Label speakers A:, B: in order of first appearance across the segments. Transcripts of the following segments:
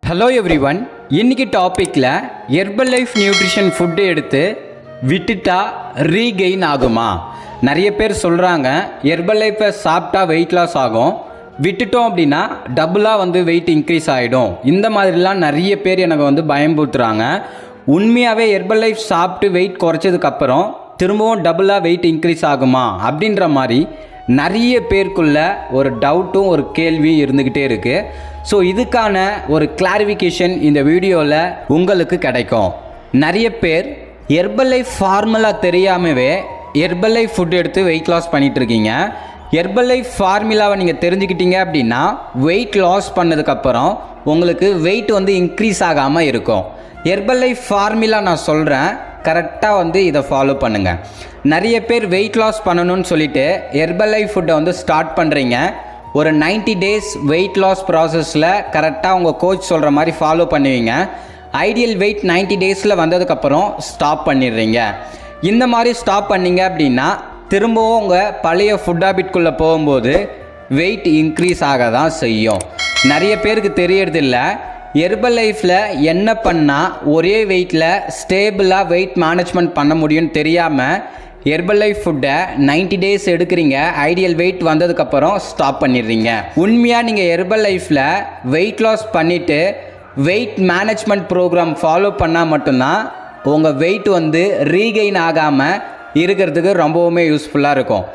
A: Hello everyone, இன்றைக்கி டாப்பிக்கில் herbal life nutrition food எடுத்து விட்டுட்டா ரீகெயின் ஆகுமா? நிறைய பேர் சொல்கிறாங்க ஹெர்பல் லைஃப்பை சாப்பிட்டா வெயிட் லாஸ் ஆகும், விட்டுட்டோம் அப்படின்னா டபுளாக வெயிட் இன்க்ரீஸ் ஆகிடும். இந்த மாதிரிலாம் நிறைய பேர் எனக்கு பயம்புறுத்துறாங்க. உண்மையாகவே ஹெர்பல் லைஃப் சாப்பிட்டு வெயிட் குறைச்சதுக்கப்புறம் திரும்பவும் டபுளாக வெயிட் இன்க்ரீஸ் ஆகுமா அப்படின்ற மாதிரி நிறைய பேருக்குள்ள ஒரு டவுட்டும் ஒரு கேள்வி இருந்துக்கிட்டே இருக்குது. ஸோ இதுக்கான ஒரு கிளாரிஃபிகேஷன் இந்த வீடியோவில் உங்களுக்கு கிடைக்கும். நிறைய பேர் ஹெர்பல் லைஃப் ஃபார்முலா தெரியாமவே ஹெர்பல் லைஃப் ஃபுட் எடுத்து வெயிட் லாஸ் பண்ணிகிட்ருக்கீங்க. ஹெர்பல் லைஃப் ஃபார்முலாவை நீங்கள் தெரிஞ்சுக்கிட்டீங்க அப்படின்னா வெயிட் லாஸ் பண்ணதுக்கப்புறம் உங்களுக்கு வெயிட் இன்க்ரீஸ் ஆகாமல் இருக்கும். ஹெர்பல் லைஃப் ஃபார்முலா நான் சொல்கிறேன், கரெக்டாக இதை ஃபாலோ பண்ணுங்கள். நிறைய பேர் வெயிட் லாஸ் பண்ணணும்னு சொல்லிட்டு ஹெர்பல் லைஃப் ஃபுட்டை ஸ்டார்ட் பண்ணுறீங்க. ஒரு 90 டேஸ் வெயிட் லாஸ் ப்ராசஸில் கரெக்டாக உங்கள் கோச் சொல்கிற மாதிரி ஃபாலோ பண்ணுவீங்க. ஐடியல் வெயிட் 90 டேஸில் வந்ததுக்கப்புறம் ஸ்டாப் பண்ணிடுறீங்க. இந்த மாதிரி ஸ்டாப் பண்ணிங்க அப்படின்னா திரும்பவும் உங்கள் பழைய ஃபுட் ஹேபிட்குள்ளே போகும்போது வெயிட் இன்க்ரீஸ் ஆக தான் செய்யும். நிறைய பேருக்கு தெரியறதில்ல, ஹெர்பல் லைஃப்பில் என்ன பண்ணால் ஒரே வெயிட்டில் ஸ்டேபிளாக வெயிட் மேனேஜ்மெண்ட் பண்ண முடியும்னு தெரியாமல் ஹெர்பல் லைஃப் ஃபுட்டை 90 டேஸ் எடுக்கிறீங்க. ஐடியல் வெயிட் வந்ததுக்கப்புறம் ஸ்டாப் பண்ணிடுறீங்க. உண்மையாக நீங்கள் ஹெர்பல் லைஃப்பில் வெயிட் லாஸ் பண்ணிவிட்டு வெயிட் மேனேஜ்மெண்ட் ப்ரோக்ராம் ஃபாலோ பண்ணால் மட்டும்தான் உங்கள் வெயிட் ரீகெயின் ஆகாமல் இருக்கிறதுக்கு ரொம்பவுமே யூஸ்ஃபுல்லாக இருக்கும்.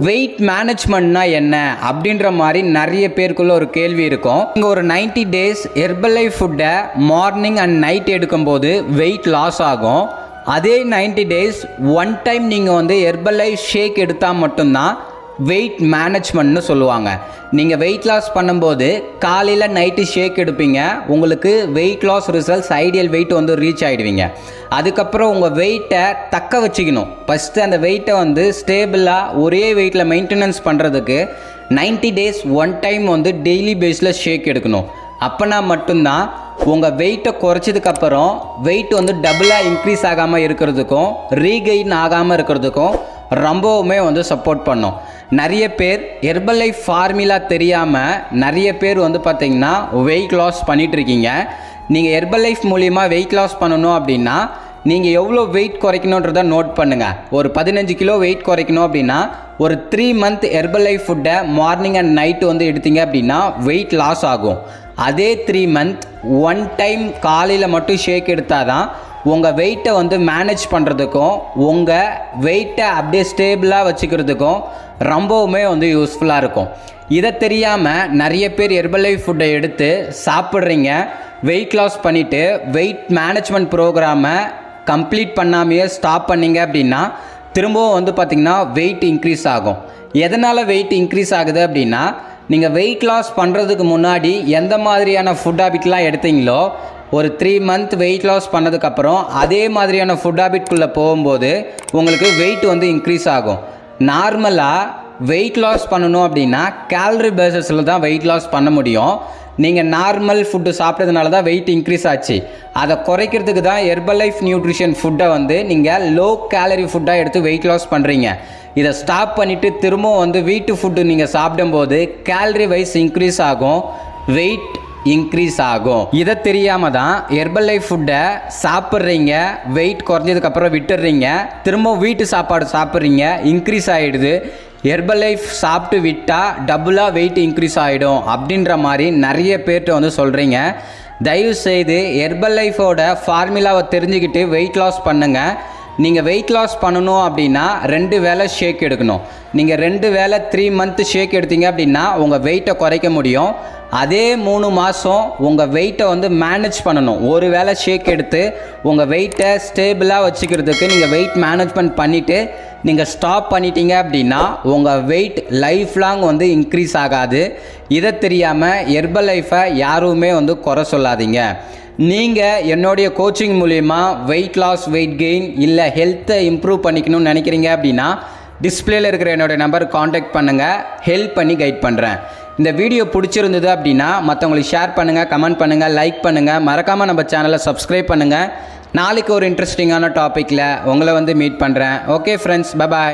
A: வெயிட் மேனேஜ்மெண்ட்னா என்ன அப்படின்ற மாதிரி நிறைய பேருக்குள்ள ஒரு கேள்வி இருக்கும். இங்கே ஒரு 90 டேஸ் ஹெர்பல் லைஃப் ஃபுட்டை மார்னிங் அண்ட் நைட் எடுக்கும்போது வெயிட் லாஸ் ஆகும். அதே 90 டேஸ் ஒன் டைம் நீங்கள் ஹெர்பல் லைஃப் ஷேக் எடுத்தால் மட்டும்தான் வெயிட் மேனேஜ்மெண்ட்னு சொல்லுவாங்க. நீங்கள் வெயிட் லாஸ் பண்ணும்போது காலையில் நைட்டு ஷேக் எடுப்பீங்க, உங்களுக்கு weight loss results ideal weight reach ஆகிடுவீங்க. அதுக்கப்புறம் உங்கள் வெயிட்டை தக்க வச்சுக்கணும். ஃபஸ்ட்டு அந்த வெயிட்டை ஸ்டேபிளாக ஒரே வெயிட்டில் மெயின்டெனன்ஸ் பண்ணுறதுக்கு 90 டேஸ் ஒன் டைம் டெய்லி பேஸில் ஷேக் எடுக்கணும். அப்போனா மட்டும்தான் உங்கள் வெயிட்டை குறைச்சதுக்கப்புறம் வெயிட் டபுளாக இன்க்ரீஸ் ஆகாமல் இருக்கிறதுக்கும் ரீகெயின் ஆகாமல் இருக்கிறதுக்கும் ரொம்பவுமே சப்போர்ட் பண்ணும். நிறைய பேர் ஹெர்பல் லைஃப் ஃபார்முலா தெரியாமல் நிறைய பேர் பார்த்திங்கன்னா வெயிட் லாஸ் பண்ணிகிட்ருக்கீங்க. நீங்கள் ஹெர்பல் லைஃப் மூலிமா வெயிட் லாஸ் பண்ணணும் அப்படின்னா நீங்கள் எவ்வளோ வெயிட் குறைக்கணுன்றதை நோட் பண்ணுங்கள். ஒரு 15 கிலோ வெயிட் குறைக்கணும் அப்படின்னா ஒரு 3 மந்த் ஹெர்பல் லைஃப் ஃபுட்டை மார்னிங் அண்ட் நைட்டு எடுத்தீங்க அப்படின்னா வெயிட் லாஸ் ஆகும். அதே 3 மந்த் ஒன் டைம் காலையில் மட்டும் ஷேக் எடுத்தால் தான் உங்கள் வெயிட்டை மேனேஜ் பண்ணுறதுக்கும் உங்கள் வெயிட்டை அப்படியே ஸ்டேபிளாக வச்சுக்கிறதுக்கும் ரொம்பவுமே யூஸ்ஃபுல்லாக இருக்கும். இதை தெரியாமல் நிறைய பேர் ஹெர்பல் லைஃப் ஃபுட்டை எடுத்து சாப்பிட்றீங்க. வெயிட் லாஸ் பண்ணிவிட்டு வெயிட் மேனேஜ்மெண்ட் ப்ரோக்ராமை கம்ப்ளீட் பண்ணாமையே ஸ்டாப் பண்ணிங்க அப்படின்னா திரும்பவும் பார்த்திங்கன்னா வெயிட் இன்க்ரீஸ் ஆகும். எதனால் வெயிட் இன்க்ரீஸ் ஆகுது அப்படின்னா நீங்கள் வெயிட் லாஸ் பண்ணுறதுக்கு முன்னாடி எந்த மாதிரியான ஃபுட் ஹேபிட்லாம் எடுத்தீங்களோ ஒரு 3 மந்த் வெயிட் லாஸ் பண்ணதுக்கப்புறம் அதே மாதிரியான ஃபுட் ஹேபிட்குள்ளே போகும்போது உங்களுக்கு வெயிட் இன்க்ரீஸ் ஆகும். நார்மலாக வெயிட் லாஸ் பண்ணணும் அப்படின்னா கேலரி பேஸஸில் தான் வெயிட் லாஸ் பண்ண முடியும். நீங்கள் நார்மல் ஃபுட்டு சாப்பிட்டதுனால தான் வெயிட் இன்க்ரீஸ் ஆச்சு. அதை குறைக்கிறதுக்கு தான் ஹெர்பல் லைஃப் நியூட்ரிஷன் ஃபுட்டை நீங்கள் லோ கேலரி ஃபுட்டாக எடுத்து வெயிட் லாஸ் பண்ணுறீங்க. இதை ஸ்டாப் பண்ணிவிட்டு திரும்பவும் வீட்டு ஃபுட்டு நீங்கள் சாப்பிடும்போது கேலரி வைஸ் இன்க்ரீஸ் ஆகும், வெயிட் இன்க்ரீஸ் ஆகும். இதை தெரியாமல் தான் ஹெர்பல் லைஃப் ஃபுட்டை சாப்பிட்றீங்க, வெயிட் குறைஞ்சதுக்கப்புறம் விட்டுடுறீங்க, திரும்ப வீட்டு சாப்பாடு சாப்பிட்றீங்க, இன்க்ரீஸ் ஆகிடுது. ஹெர்பல் லைஃப் சாப்பிட்டு விட்டால் டபுளாக வெயிட் இன்க்ரீஸ் ஆகிடும் அப்படின்ற மாதிரி நிறைய பேர்கிட்ட சொல்கிறீங்க. தயவுசெய்து ஹெர்பல் லைஃபோட ஃபார்முலாவை தெரிஞ்சுக்கிட்டு வெயிட் லாஸ் பண்ணுங்கள். நீங்கள் வெயிட் லாஸ் பண்ணணும் அப்படின்னா 2 வேளை ஷேக் எடுக்கணும். நீங்கள் 2 வேளை 3 மந்த் ஷேக் எடுத்தீங்க அப்படின்னா உங்கள் வெயிட்டை குறைக்க முடியும். அதே 3 மாதம் உங்கள் வெயிட்டை மேனேஜ் பண்ணணும். ஒரு வேளை ஷேக் எடுத்து உங்கள் வெயிட்டை ஸ்டேபிளாக வச்சுக்கிறதுக்கு நீங்கள் வெயிட் மேனேஜ்மெண்ட் பண்ணிவிட்டு நீங்கள் ஸ்டாப் பண்ணிட்டீங்க அப்படின்னா உங்கள் வெயிட் லைஃப் லாங் இன்க்ரீஸ் ஆகாது. இதை தெரியாமல் ஹெர்பல் லைஃப்பை யாருமே குறை சொல்லாதீங்க. நீங்கள் என்னுடைய கோச்சிங் மூலிமா வெயிட் லாஸ், வெயிட் கெயின் இல்லை ஹெல்த்தை இம்ப்ரூவ் பண்ணிக்கணும்னு நினைக்கிறீங்க அப்படின்னா டிஸ்பிளேல இருக்கிற என்னோடய நம்பருக்கு காண்டாக்ட் பண்ணுங்கள், ஹெல்ப் பண்ணி கைட் பண்ணுறேன். இந்த வீடியோ பிடிச்சிருந்தது அப்படின்னா மற்றவங்களுக்கு ஷேர் பண்ணுங்கள், கமெண்ட் பண்ணுங்கள், லைக் பண்ணுங்கள், மறக்காமல் நம்ம சேனலை சப்ஸ்கிரைப் பண்ணுங்கள். நாளைக்கு ஒரு இன்ட்ரெஸ்டிங்கான டாப்பிக்கில் உங்களை மீட் பண்ணுறேன். Okay friends, bye bye.